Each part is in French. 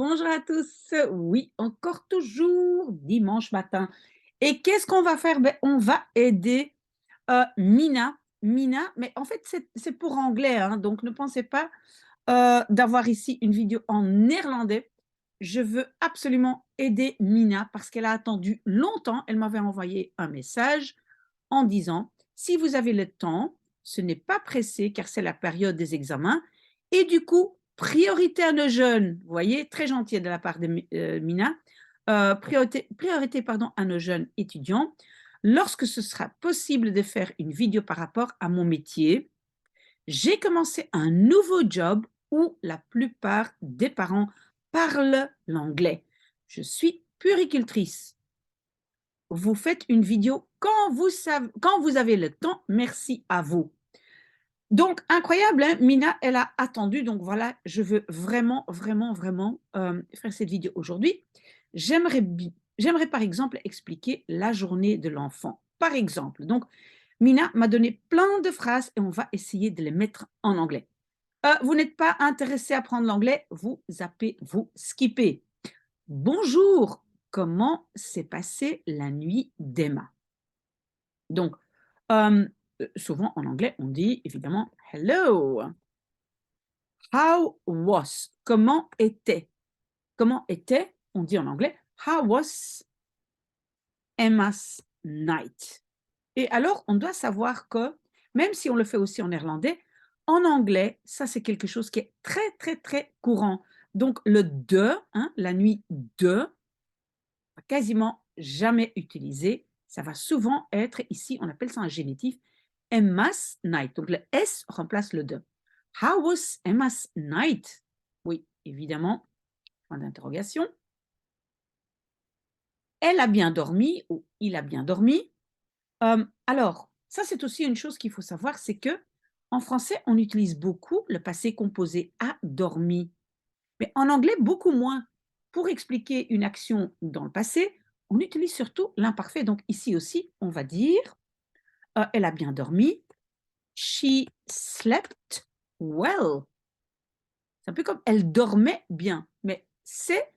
Bonjour à tous. Oui, encore toujours dimanche matin. Et qu'est-ce qu'on va faire? Ben, on va aider Mina. Mina, mais en fait, c'est pour anglais, hein, donc ne pensez pas d'avoir ici une vidéo en néerlandais. Je veux absolument aider Mina parce qu'elle a attendu longtemps. Elle m'avait envoyé un message en disant, si vous avez le temps, ce n'est pas pressé car c'est la période des examens. Et du coup, priorité à nos jeunes, vous voyez, très gentil de la part de Mina, priorité pardon, à nos jeunes étudiants. Lorsque ce sera possible de faire une vidéo par rapport à mon métier, j'ai commencé un nouveau job où la plupart des parents parlent l'anglais. Je suis puéricultrice. Vous faites une vidéo quand vous avez le temps. Merci à vous. Donc, incroyable, hein? Mina, elle a attendu. Donc, voilà, je veux vraiment, vraiment, vraiment faire cette vidéo aujourd'hui. J'aimerais, par exemple, expliquer la journée de l'enfant. Par exemple, donc, Mina m'a donné plein de phrases et on va essayer de les mettre en anglais. Vous n'êtes pas intéressé à apprendre l'anglais, vous zappez, vous skippez. Bonjour, comment s'est passée la nuit d'Emma? Donc, souvent en anglais, on dit évidemment hello. How was? Comment était? Comment était? On dit en anglais how was Emma's night? Et alors, on doit savoir que, même si on le fait aussi en néerlandais, en anglais, ça c'est quelque chose qui est très, très, très courant. Donc, le de, hein, la nuit de, quasiment jamais utilisé. Ça va souvent être, ici, on appelle ça un génitif, Emma's night. Donc, le S remplace le de. How was Emma's night? Oui, évidemment, point d'interrogation. Elle a bien dormi ou il a bien dormi. Alors, ça, c'est aussi une chose qu'il faut savoir, c'est que en français, on utilise beaucoup le passé composé a dormi, mais en anglais, beaucoup moins. Pour expliquer une action dans le passé, on utilise surtout l'imparfait. Donc ici aussi, on va dire, elle a bien dormi. She slept well. C'est un peu comme elle dormait bien, mais c'est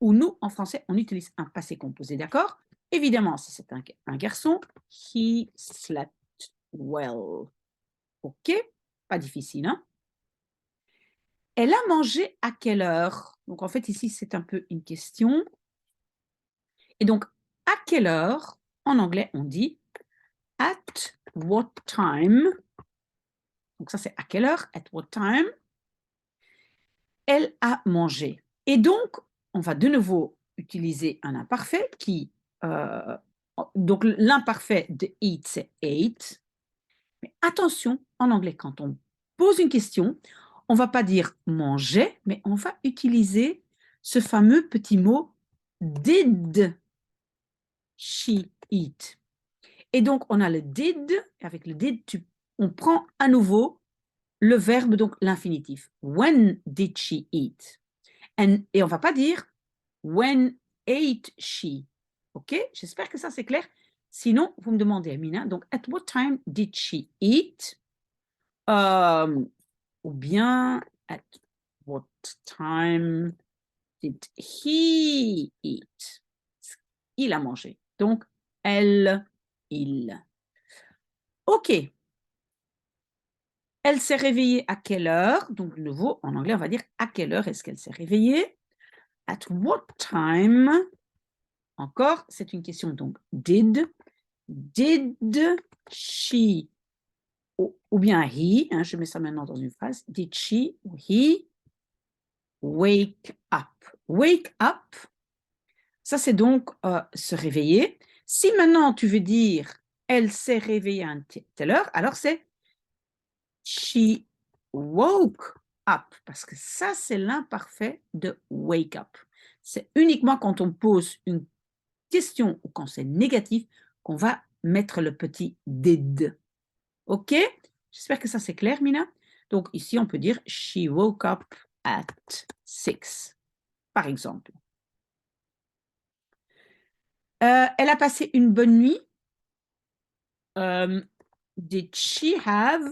où nous, en français, on utilise un passé composé, d'accord? Évidemment, si c'est un garçon, he slept well. OK? Pas difficile, hein? Elle a mangé à quelle heure? Donc, en fait, ici, c'est un peu une question. Et donc, à quelle heure, en anglais, on dit at what time? Donc, ça, c'est à quelle heure? At what time? Elle a mangé. Et donc, on va de nouveau utiliser un imparfait qui. euh, donc, l'imparfait de eat, c'est ate. Mais attention, en anglais, quand on pose une question, on ne va pas dire manger, mais on va utiliser ce fameux petit mot did she eat? Et donc, on a le did, et avec le did, on prend à nouveau le verbe, donc l'infinitif. When did she eat? Et on ne va pas dire when ate she? OK? J'espère que ça c'est clair. Sinon, vous me demandez, Amina, donc, at what time did she eat? Ou bien, at what time did he eat? Il a mangé. Donc, elle, il. OK. Elle s'est réveillée à quelle heure? Donc, de nouveau, en anglais, on va dire à quelle heure est-ce qu'elle s'est réveillée? At what time? Encore, c'est une question. Donc, did she, ou bien he, hein, je mets ça maintenant dans une phrase. Did she ou he wake up? Wake up, ça c'est donc se réveiller. Si maintenant tu veux dire elle s'est réveillée à telle heure, alors c'est she woke up, parce que ça, c'est l'imparfait de wake up. C'est uniquement quand on pose une question ou quand c'est négatif qu'on va mettre le petit did. OK? J'espère que ça, c'est clair, Mina. Donc, ici, on peut dire she woke up at 6, par exemple. Elle a passé une bonne nuit. Did she have.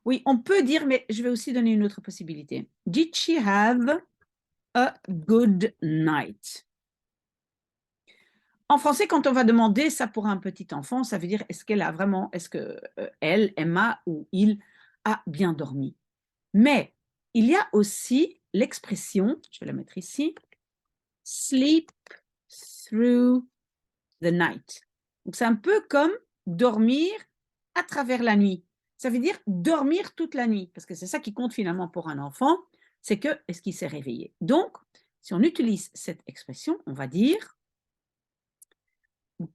Oui, on peut dire, mais je vais aussi donner une autre possibilité. Did she have a good night. En français, quand on va demander ça pour un petit enfant, ça veut dire est-ce qu'elle a vraiment, est-ce que elle, Emma ou il a bien dormi. Mais il y a aussi l'expression, je vais la mettre ici, sleep through the night. Donc c'est un peu comme dormir à travers la nuit. Ça veut dire dormir toute la nuit, parce que c'est ça qui compte finalement pour un enfant, c'est que est-ce qu'il s'est réveillé. Donc, si on utilise cette expression, on va dire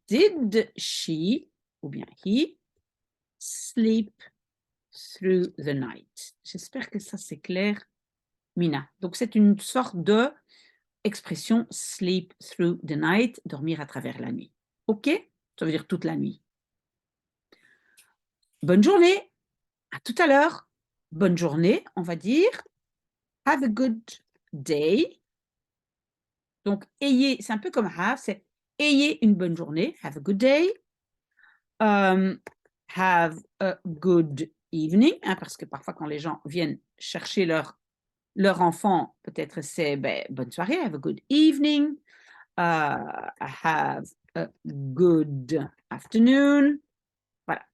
did she ou bien he sleep through the night. J'espère que ça c'est clair, Mina. Donc c'est une sorte de expression sleep through the night, dormir à travers la nuit. OK? Ça veut dire toute la nuit. Bonne journée, à tout à l'heure. Bonne journée, on va dire have a good day. Donc ayez, c'est un peu comme have, c'est ayez une bonne journée, have a good day. Have a good evening, hein, parce que parfois quand les gens viennent chercher leur enfant, peut-être c'est ben, bonne soirée, have a good evening. Have a good afternoon. Voilà.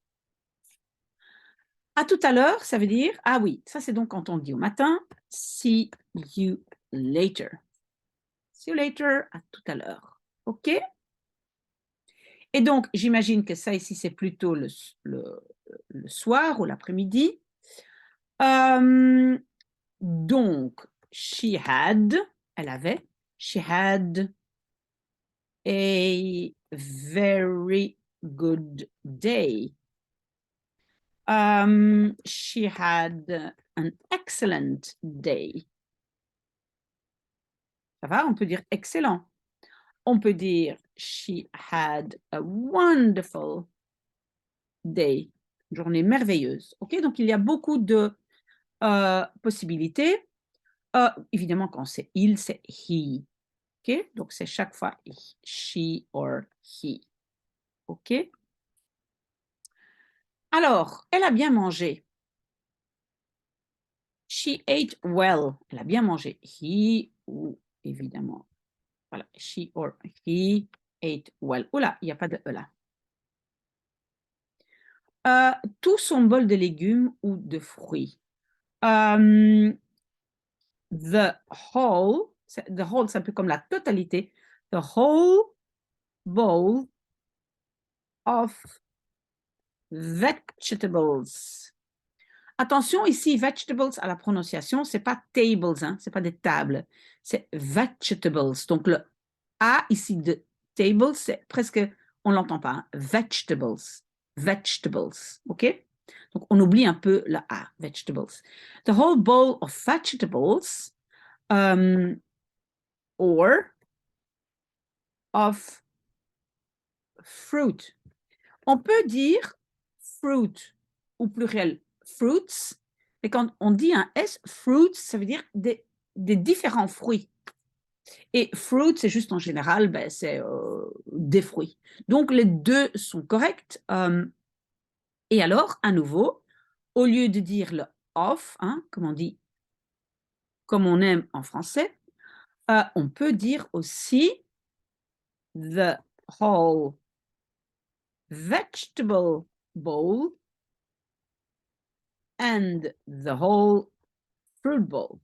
À tout à l'heure, ça veut dire, ah oui, ça c'est donc quand on dit au matin, see you later. See you later, à tout à l'heure. OK? Et donc, j'imagine que ça ici, c'est plutôt le soir ou l'après-midi. Donc, she had, elle avait, she had a very good day. She had an excellent day. Ça va? On peut dire excellent. On peut dire she had a wonderful day. Journée merveilleuse. OK? Donc, il y a beaucoup de possibilités. Évidemment, quand c'est il, c'est he. OK? Donc, c'est chaque fois she or he. OK? Alors, elle a bien mangé. She ate well. Elle a bien mangé. He ou évidemment. Voilà. She or he ate well. Oula, il n'y a pas de E là. Tout son bol de légumes ou de fruits. The whole, c'est un peu comme la totalité. The whole bowl of vegetables. Attention ici, vegetables à la prononciation, c'est pas tables, hein, c'est pas des tables, c'est vegetables. Donc le A ici de table, c'est presque, on l'entend pas, hein, vegetables, vegetables, ok? Donc on oublie un peu le A, vegetables. The whole bowl of vegetables, or of fruit. On peut dire fruit au pluriel fruits, mais quand on dit un S, fruits, ça veut dire des différents fruits. Et fruit, c'est juste en général, ben, c'est des fruits. Donc les deux sont corrects. Et alors, à nouveau, au lieu de dire le of, hein, comme on dit, comme on aime en français, on peut dire aussi the whole vegetable bowl and the whole fruit bowl.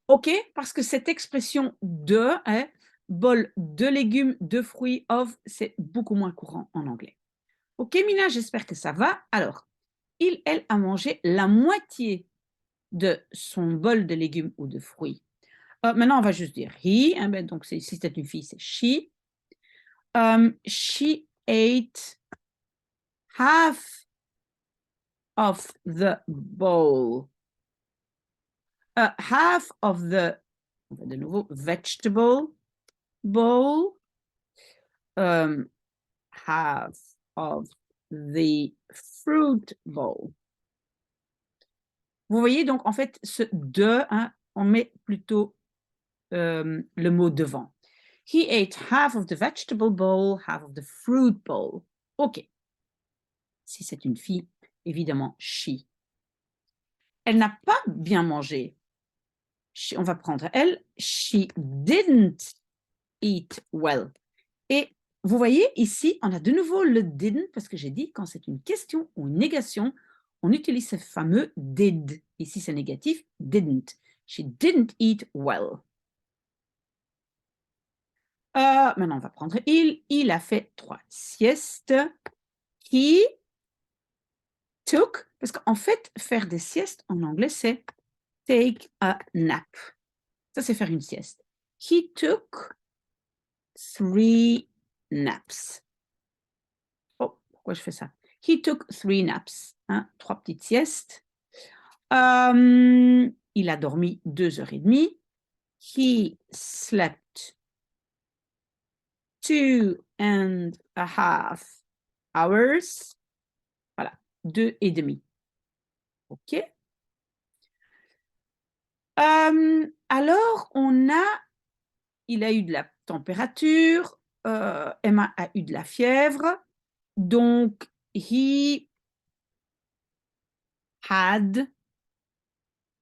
OK? Parce que cette expression de, hein, bol de légumes, de fruits, of, c'est beaucoup moins courant en anglais. OK, Mina, j'espère que ça va. Alors, il, elle a mangé la moitié de son bol de légumes ou de fruits. Maintenant, on va juste dire he. Hein, ben, donc, si c'est une fille, c'est she. She ate half of the bowl. Half of the, de nouveau, vegetable bowl. Half of the fruit bowl. Vous voyez, donc, en fait, ce de, hein, on met plutôt le mot devant. He ate half of the vegetable bowl, half of the fruit bowl. OK. Si c'est une fille, évidemment, she. Elle n'a pas bien mangé. On va prendre elle. She didn't eat well. Et vous voyez, ici, on a de nouveau le didn't, parce que j'ai dit, quand c'est une question ou une négation, on utilise ce fameux did. Ici, c'est négatif, didn't. She didn't eat well. Maintenant, on va prendre il. Il a fait 3 siestes. He took, parce qu'en fait, faire des siestes en anglais, c'est take a nap. Ça, c'est faire une sieste. He took 3 naps. Oh, pourquoi je fais ça? He took 3 naps. Hein, 3 petites siestes. Il a dormi 2h30. He slept 2.5 hours. Voilà, 2,5. OK. Alors, il a eu de la température, Emma a eu de la fièvre, donc he had,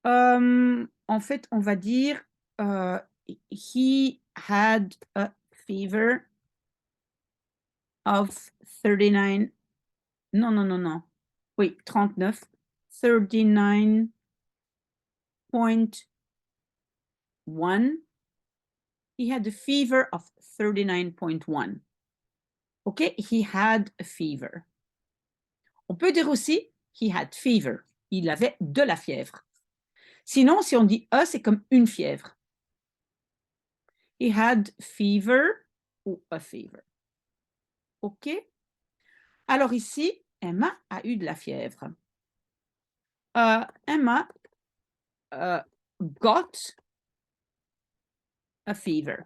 en fait, on va dire, he had a fever of 39, non, oui, 39, 39.1. He had a fever of 39.1. OK, he had a fever. On peut dire aussi he had fever. Il avait de la fièvre. Sinon, si on dit a, c'est comme une fièvre. He had fever ou a fever. OK? Alors ici, Emma a eu de la fièvre. Emma got a fever.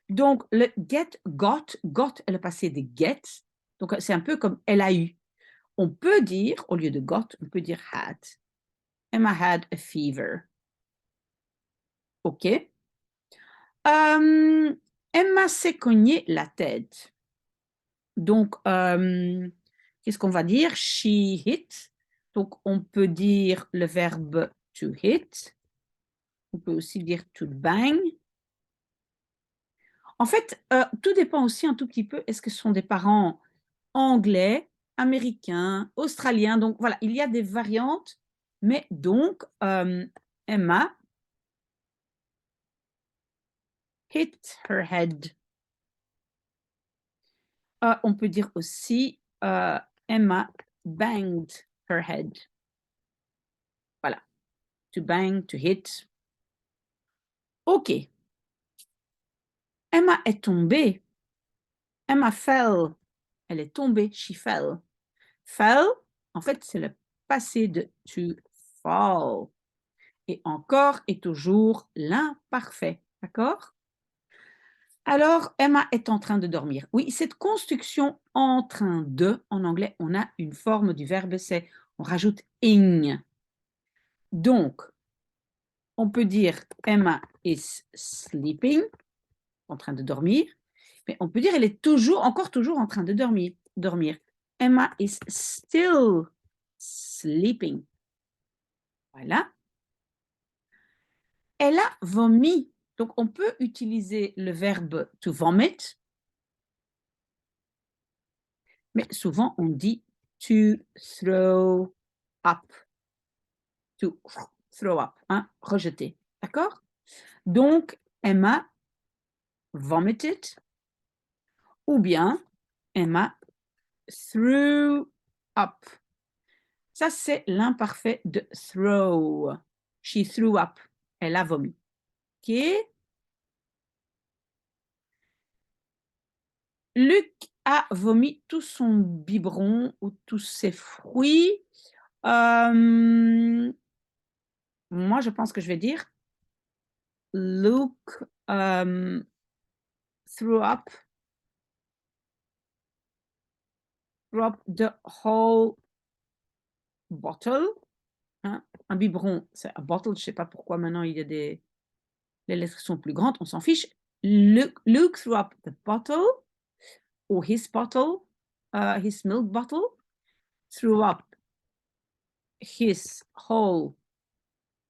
Donc, le get, got est le passé de get. Donc, c'est un peu comme elle a eu. On peut dire, au lieu de got, on peut dire had. Emma had a fever. OK. Emma s'est cogné la tête. Donc, qu'est-ce qu'on va dire? She hit. Donc, on peut dire le verbe to hit. On peut aussi dire to bang. En fait, tout dépend aussi un tout petit peu. Est-ce que ce sont des parents anglais, américains, australiens? Donc, voilà, il y a des variantes. Mais donc, Emma hit her head. On peut dire aussi Emma banged her head. Voilà. To bang, to hit. OK. Emma est tombée. Emma fell. Elle est tombée. She fell. Fell, en fait, c'est le passé de to fall. Et encore et toujours l'imparfait. D'accord? Alors, Emma est en train de dormir. Oui, cette construction en train de, en anglais, on a une forme du verbe c'est, on rajoute ing. Donc, on peut dire Emma is sleeping, en train de dormir, mais on peut dire elle est toujours, encore toujours en train de dormir. Emma is still sleeping. Voilà. Elle a vomi. Donc, on peut utiliser le verbe to vomit, mais souvent on dit to throw up. To throw up, hein, rejeter. D'accord? Donc, Emma vomited ou bien Emma threw up. Ça, c'est l'imparfait de throw. She threw up. Elle a vomi. OK? Luc a vomi tout son biberon ou tous ses fruits. Moi, je pense que je vais dire Luke threw up the whole bottle. Hein? Un biberon, c'est un bottle. Je ne sais pas pourquoi maintenant il y a les lettres sont plus grandes. On s'en fiche. Luke threw up the bottle or his bottle, his milk bottle, threw up his whole,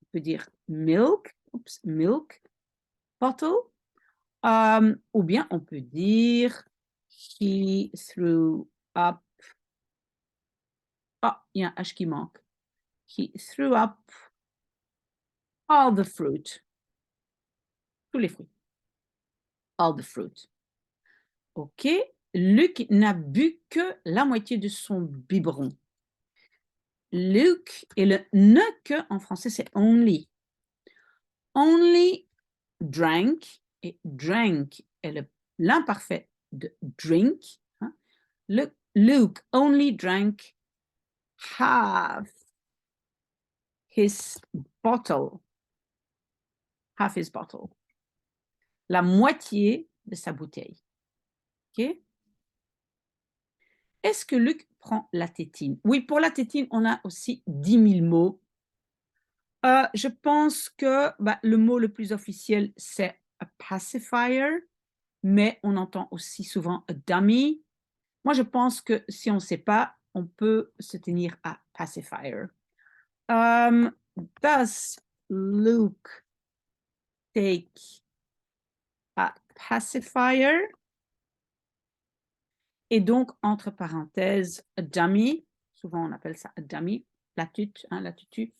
on peut dire milk, Oups, milk bottle. Ou bien on peut dire he threw up. Ah, il y a un H qui manque. He threw up all the fruit. Tous les fruits. All the fruit. OK. Luc n'a bu que la moitié de son biberon. Luc et le ne que en français, c'est only. Only drank, et drank est l'imparfait de drink. Hein. Luke only drank half his bottle. Half his bottle. La moitié de sa bouteille. OK? Est-ce que Luc prend la tétine? Oui, pour la tétine, on a aussi 10 000 mots. Je pense que le mot le plus officiel, c'est a pacifier, mais on entend aussi souvent a dummy. Moi, je pense que si on ne sait pas, on peut se tenir à pacifier. Does Luke take a pacifier? Et donc, entre parenthèses, a dummy. Souvent, on appelle ça a dummy. La tutu, hein, la tutu.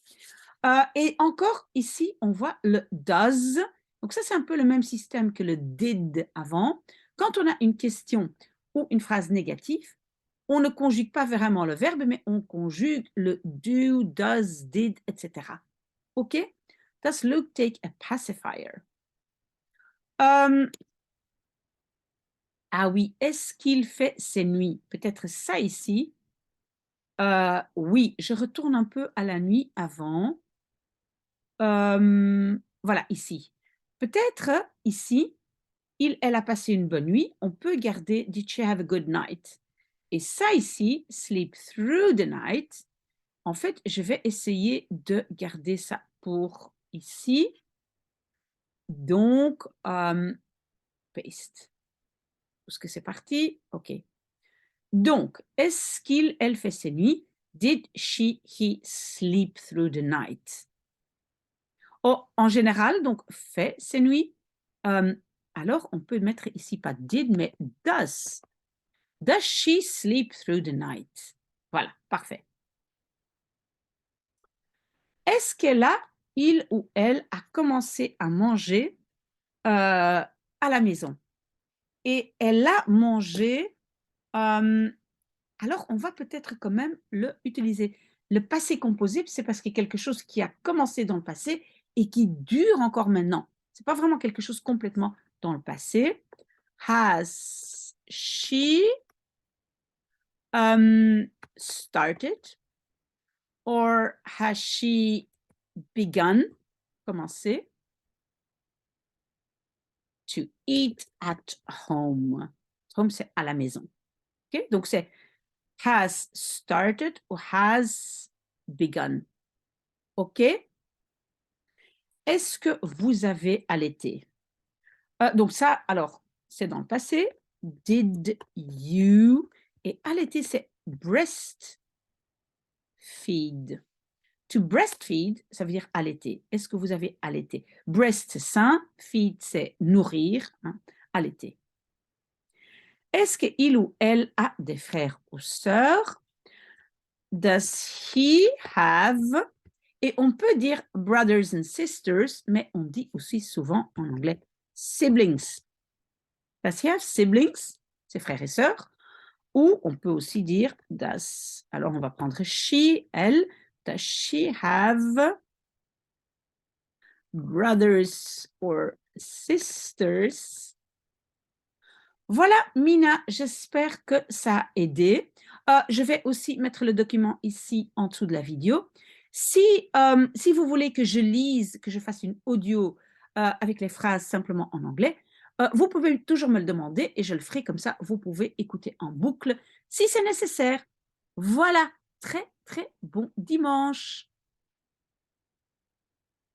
Et encore, ici, on voit le does. Donc ça, c'est un peu le même système que le did avant. Quand on a une question ou une phrase négative, on ne conjugue pas vraiment le verbe, mais on conjugue le do, does, did, etc. OK? Does Luke take a pacifier? Ah oui, est-ce qu'il fait ses nuits? Peut-être ça ici. Oui, je retourne un peu à la nuit avant. Voilà, ici. Peut-être ici, elle a passé une bonne nuit. On peut garder Did she have a good night? Et ça ici, sleep through the night. En fait, je vais essayer de garder ça pour ici. Donc, paste. Est-ce que c'est parti? OK. Donc, est-ce elle fait ses nuits? Did she, he sleep through the night? Oh, en général, donc, fait ses nuits. Alors, on peut mettre ici pas did, mais does. Does she sleep through the night? Voilà, parfait. Est-ce qu'elle a, il ou elle, a commencé à manger à la maison? Et elle a mangé, alors on va peut-être quand même le utiliser. Le passé composé, c'est parce qu'il y a quelque chose qui a commencé dans le passé et qui dure encore maintenant. C'est pas vraiment quelque chose complètement dans le passé. Has she started? Or has she begun? Commencé. To eat at home. Home, c'est à la maison. Okay? Donc, c'est has started ou has begun. OK? Est-ce que vous avez allaité? Donc ça, alors, c'est dans le passé. Did you? Et allaiter, c'est breastfeed. To breastfeed, ça veut dire allaiter. Est-ce que vous avez allaité? Breast, c'est sein. Feed, c'est nourrir. Hein, allaiter. Est-ce qu'il ou elle a des frères ou sœurs? Does he have? Et on peut dire brothers and sisters, mais on dit aussi souvent en anglais siblings. Does he have siblings? Ses frères et sœurs. Ou on peut aussi dire does. Alors on va prendre she, elle. Does she have brothers or sisters? Voilà, Mina, j'espère que ça a aidé. Je vais aussi mettre le document ici en dessous de la vidéo. Si vous voulez que je lise, que je fasse une audio avec les phrases simplement en anglais, vous pouvez toujours me le demander et je le ferai comme ça. Vous pouvez écouter en boucle si c'est nécessaire. Voilà, très, très bon dimanche.